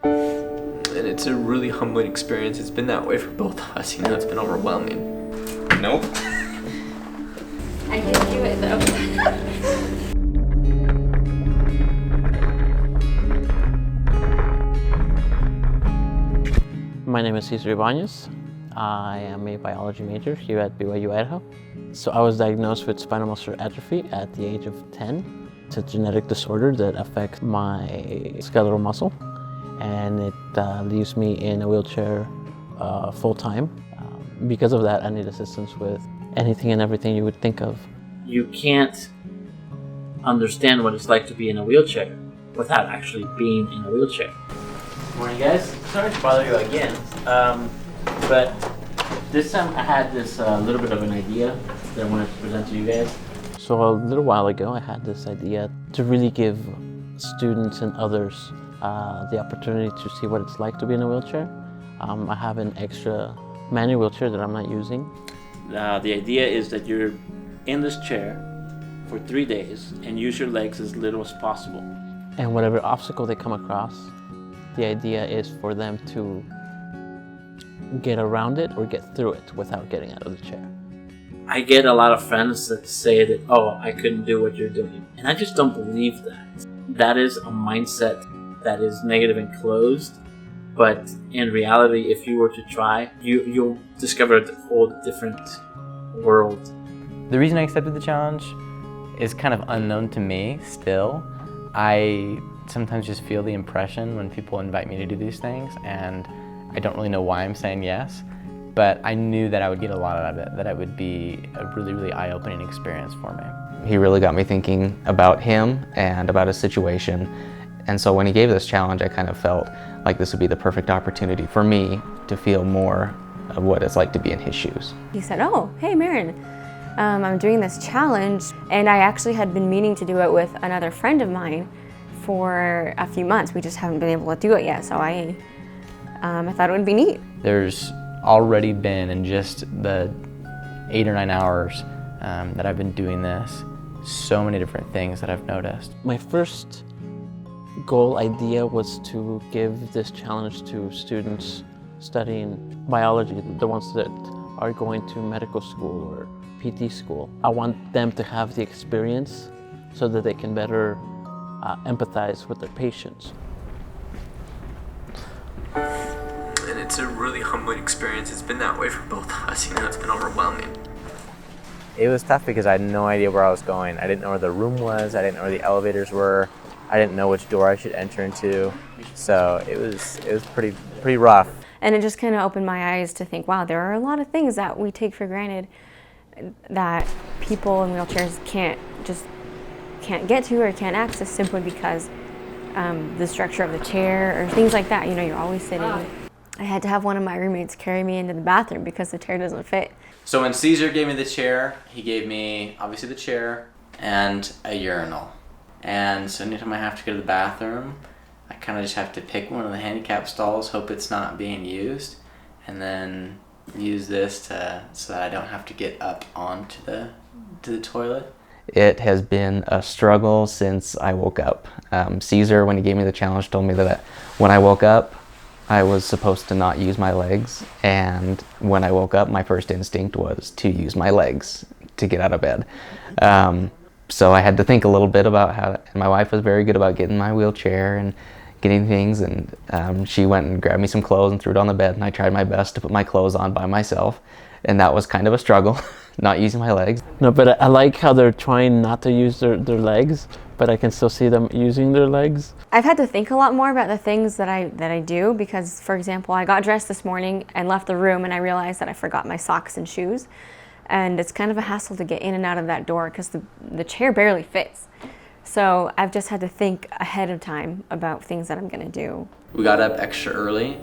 And it's a really humbling experience. It's been that way for both of us, it's been overwhelming. Nope. I did do it though. My name is Cesar Ibanez. I am a biology major here at byu-idaho. So I was diagnosed with spinal muscular atrophy at the age of 10. It's a genetic disorder that affects my skeletal muscle, and it leaves me in a wheelchair full-time. Because of that, I need assistance with anything and everything you would think of. You can't understand what it's like to be in a wheelchair without actually being in a wheelchair. Good morning, guys. Sorry to bother you again, but this time I had this little bit of an idea that I wanted to present to you guys. So a little while ago, I had this idea to really give students and others the opportunity to see what it's like to be in a wheelchair. I have an extra manual wheelchair that I'm not using. The idea is that you're in this chair for 3 days and use your legs as little as possible. And whatever obstacle they come across, the idea is for them to get around it or get through it without getting out of the chair. I get a lot of friends that say that, oh, I couldn't do what you're doing. And I just don't believe that. That is a mindset that is negative and closed. But in reality, if you were to try, you'll discover a whole different world. The reason I accepted the challenge is kind of unknown to me still. I sometimes just feel the impression when people invite me to do these things, and I don't really know why I'm saying yes, but I knew that I would get a lot out of it, that it would be a really, really eye-opening experience for me. He really got me thinking about him and about his situation, and so when he gave this challenge, I kind of felt like this would be the perfect opportunity for me to feel more of what it's like to be in his shoes. He said, oh, hey Marin, I'm doing this challenge, and I actually had been meaning to do it with another friend of mine for a few months. We just haven't been able to do it yet, so I thought it would be neat. There's already been, in just the 8 or 9 hours that I've been doing this, so many different things that I've noticed. My first goal idea was to give this challenge to students studying biology, the ones that are going to medical school or PT school. I want them to have the experience so that they can better empathize with their patients. And it's a really humbling experience. It's been that way for both of us, it's been overwhelming. It was tough because I had no idea where I was going. I didn't know where the room was, I didn't know where the elevators were, I didn't know which door I should enter into. So it was pretty rough. And it just kind of opened my eyes to think, wow, there are a lot of things that we take for granted that people in wheelchairs can't get to or can't access simply because the structure of the chair or things like that. You're always sitting. I had to have one of my roommates carry me into the bathroom because the chair doesn't fit. So when Cesar gave me the chair, he gave me obviously the chair and a urinal. And so anytime I have to go to the bathroom, I kind of just have to pick one of the handicap stalls, hope it's not being used, and then use this so that I don't have to get up onto the toilet. It has been a struggle since I woke up. Cesar, when he gave me the challenge, told me that when I woke up, I was supposed to not use my legs, and when I woke up, my first instinct was to use my legs to get out of bed. So I had to think a little bit about how, and my wife was very good about getting my wheelchair and getting things, and she went and grabbed me some clothes and threw it on the bed, and I tried my best to put my clothes on by myself, and that was kind of a struggle, not using my legs. No, but I like how they're trying not to use their legs, but I can still see them using their legs. I've had to think a lot more about the things that I do because, for example, I got dressed this morning and left the room and I realized that I forgot my socks and shoes. And it's kind of a hassle to get in and out of that door because the chair barely fits. So I've just had to think ahead of time about things that I'm gonna do. We got up extra early,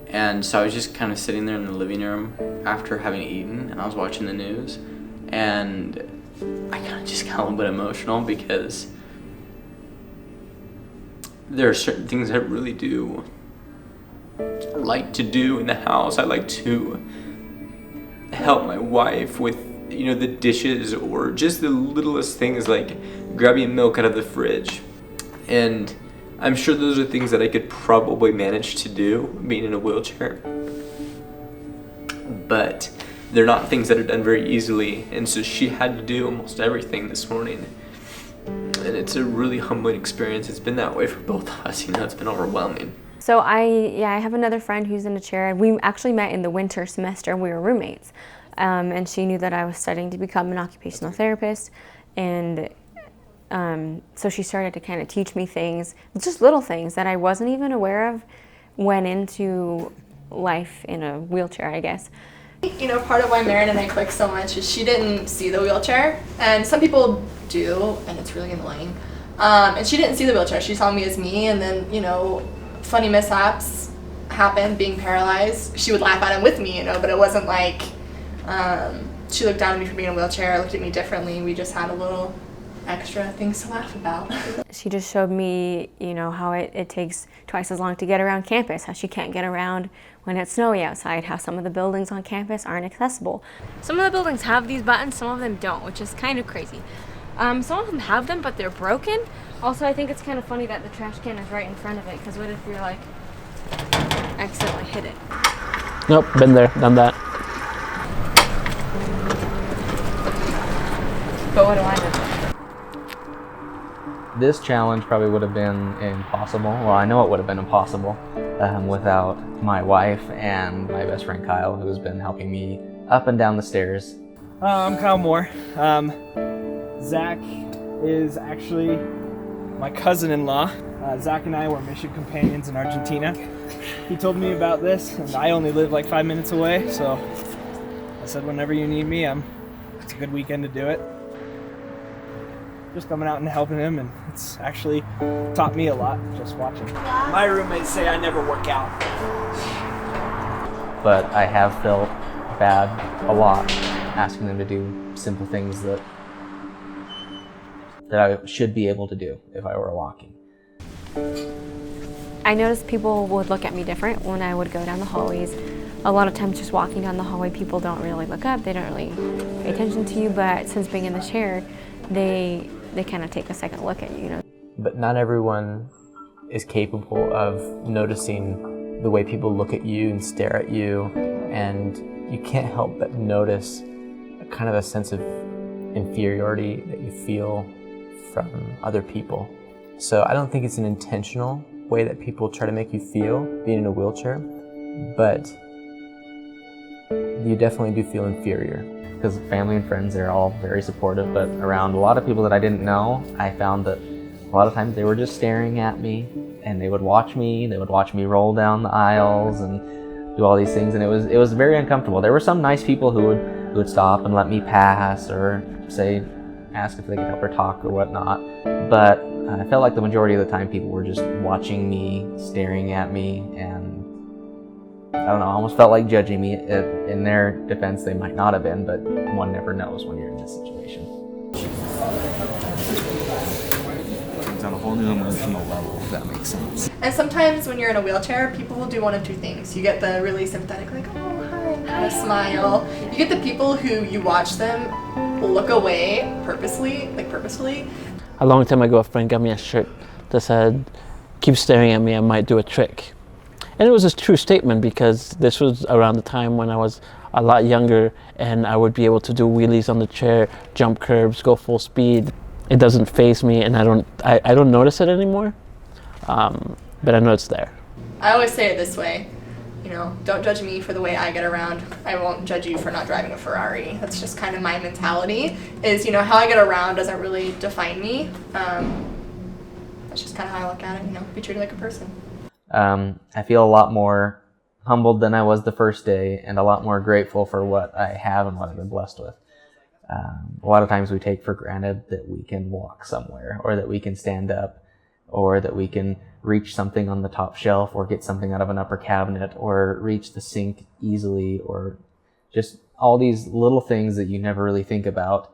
and so I was just kind of sitting there in the living room after having eaten, and I was watching the news, and I kind of just got a little bit emotional because there are certain things I really do like to do in the house. I like to help my wife with, the dishes or just the littlest things like grabbing milk out of the fridge. And I'm sure those are things that I could probably manage to do being in a wheelchair, but they're not things that are done very easily, and so she had to do almost everything this morning. And it's a really humbling experience. It's been that way for both of us, it's been overwhelming. So I have another friend who's in a chair. We actually met in the winter semester. We were roommates. And she knew that I was studying to become an occupational therapist. And so she started to kind of teach me things, just little things that I wasn't even aware of, went into life in a wheelchair, I guess. Part of why Marin and I clicked so much is she didn't see the wheelchair, and some people do, and it's really annoying. And she didn't see the wheelchair. She saw me as me, and then, funny mishaps happened, being paralyzed. She would laugh at him with me, but it wasn't like she looked down at me for being in a wheelchair, looked at me differently. We just had a little extra things to laugh about. She just showed me, how it takes twice as long to get around campus, how she can't get around when it's snowy outside, how some of the buildings on campus aren't accessible. Some of the buildings have these buttons, some of them don't, which is kind of crazy. Some of them have them, but they're broken. Also, I think it's kind of funny that the trash can is right in front of it, because what if you're accidentally hit it? Nope, been there, done that. But what do I know? This challenge probably would have been impossible. Well, I know it would have been impossible without my wife and my best friend Kyle, who's been helping me up and down the stairs. I'm Kyle Moore. Zach is actually my cousin-in-law. Zach and I were mission companions in Argentina. He told me about this, and I only live like 5 minutes away, so I said whenever you need me, it's a good weekend to do it. Just coming out and helping him, and it's actually taught me a lot just watching. My roommates say I never work out. But I have felt bad a lot asking them to do simple things that I should be able to do if I were walking. I noticed people would look at me different when I would go down the hallways. A lot of times just walking down the hallway, people don't really look up, they don't really pay attention to you, but since being in the chair, they kind of take a second look at you, But not everyone is capable of noticing the way people look at you and stare at you, and you can't help but notice a kind of a sense of inferiority that you feel from other people. So I don't think it's an intentional way that people try to make you feel being in a wheelchair, but you definitely do feel inferior. Because family and friends, they're all very supportive, but around a lot of people that I didn't know, I found that a lot of times they were just staring at me, and they would watch me roll down the aisles and do all these things, and it was very uncomfortable. There were some nice people who would stop and let me pass, or ask if they could help her talk or whatnot, but I felt like the majority of the time people were just watching me, staring at me, and I don't know, I almost felt like judging me. In their defense, they might not have been, but one never knows when you're in this situation. It's on a whole new emotional level, if that makes sense. And sometimes when you're in a wheelchair, people will do one of two things. You get the really sympathetic, like, oh, hi, and a smile. You get the people who you watch them look away purposely. A long time ago, a friend got me a shirt that said, "Keep staring at me, I might do a trick." And it was a true statement, because this was around the time when I was a lot younger and I would be able to do wheelies on the chair, jump curbs, go full speed. It doesn't faze me, and I don't notice it anymore, but I know it's there. I always say it this way, don't judge me for the way I get around. I won't judge you for not driving a Ferrari. That's just kind of my mentality, is, how I get around doesn't really define me. That's just kind of how I look at it, be treated like a person. I feel a lot more humbled than I was the first day, and a lot more grateful for what I have and what I've been blessed with. A lot of times we take for granted that we can walk somewhere, or that we can stand up, or that we can reach something on the top shelf, or get something out of an upper cabinet, or reach the sink easily, or just all these little things that you never really think about.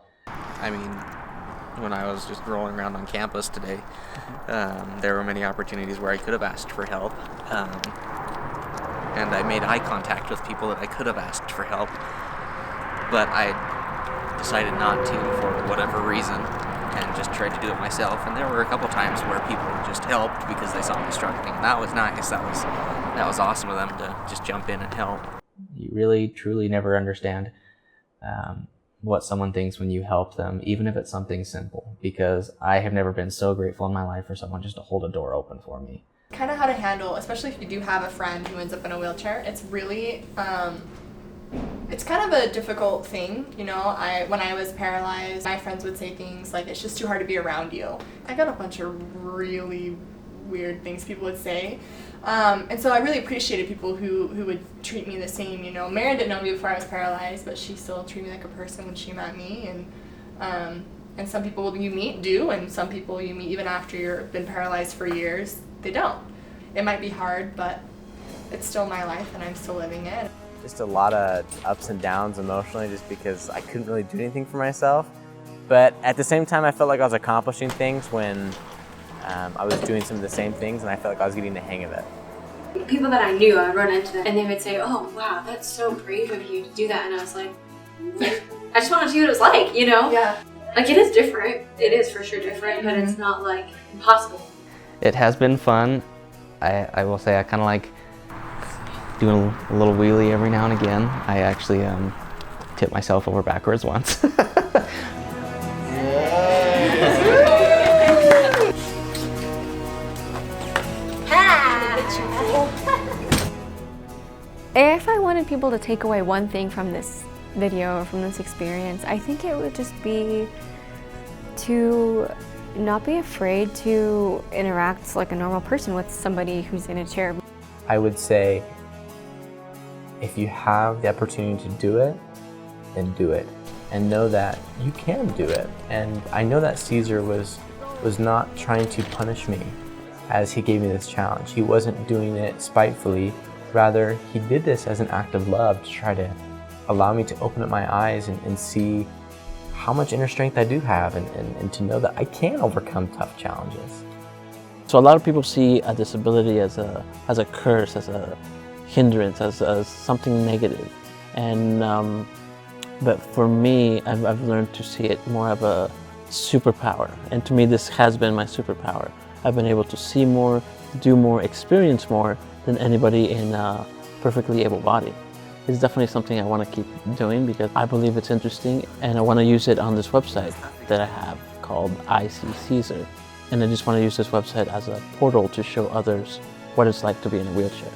I mean, when I was just rolling around on campus today, there were many opportunities where I could have asked for help, and I made eye contact with people that I could have asked for help, but I decided not to for whatever reason. and just tried to do it myself. And there were a couple times where people just helped because they saw me struggling, and that was nice. That was awesome of them to just jump in and help. You really, truly never understand what someone thinks when you help them, even if it's something simple, because I have never been so grateful in my life for someone just to hold a door open for me. Kind of how to handle, especially if you do have a friend who ends up in a wheelchair. It's really, it's kind of a difficult thing, you know. When I was paralyzed, my friends would say things like, it's just too hard to be around you. I got a bunch of really weird things people would say. And so I really appreciated people who would treat me the same, you know. Maren didn't know me before I was paralyzed, but she still treated me like a person when she met me. And some people you meet do, and some people you meet even after you've been paralyzed for years, they don't. It might be hard, but it's still my life and I'm still living it. Just a lot of ups and downs emotionally, just because I couldn't really do anything for myself. But at the same time, I felt like I was accomplishing things when I was doing some of the same things, and I felt like I was getting the hang of it. People that I knew, I would run into them, and they would say, "Oh, wow, that's so brave of you to do that." And I was like, I just wanted to see what it was like, you know? Yeah. Like, it is different. It is for sure different, but it's not, like, impossible. It has been fun. I will say I kind of like doing a little wheelie every now and again. I actually tipped myself over backwards once. If I wanted people to take away one thing from this video or from this experience, I think it would just be to not be afraid to interact like a normal person with somebody who's in a chair. I would say, if you have the opportunity to do it, then do it. And know that you can do it. And I know that Caesar was not trying to punish me as he gave me this challenge. He wasn't doing it spitefully. Rather, he did this as an act of love to try to allow me to open up my eyes and see how much inner strength I do have, and to know that I can overcome tough challenges. So a lot of people see a disability as a curse, as a hindrance, as something negative. And but for me, I've learned to see it more of a superpower. And to me, this has been my superpower. I've been able to see more, do more, experience more than anybody in a perfectly able body. It's definitely something I want to keep doing because I believe it's interesting, and I want to use it on this website that I have called I See Caesar. And I just want to use this website as a portal to show others what it's like to be in a wheelchair.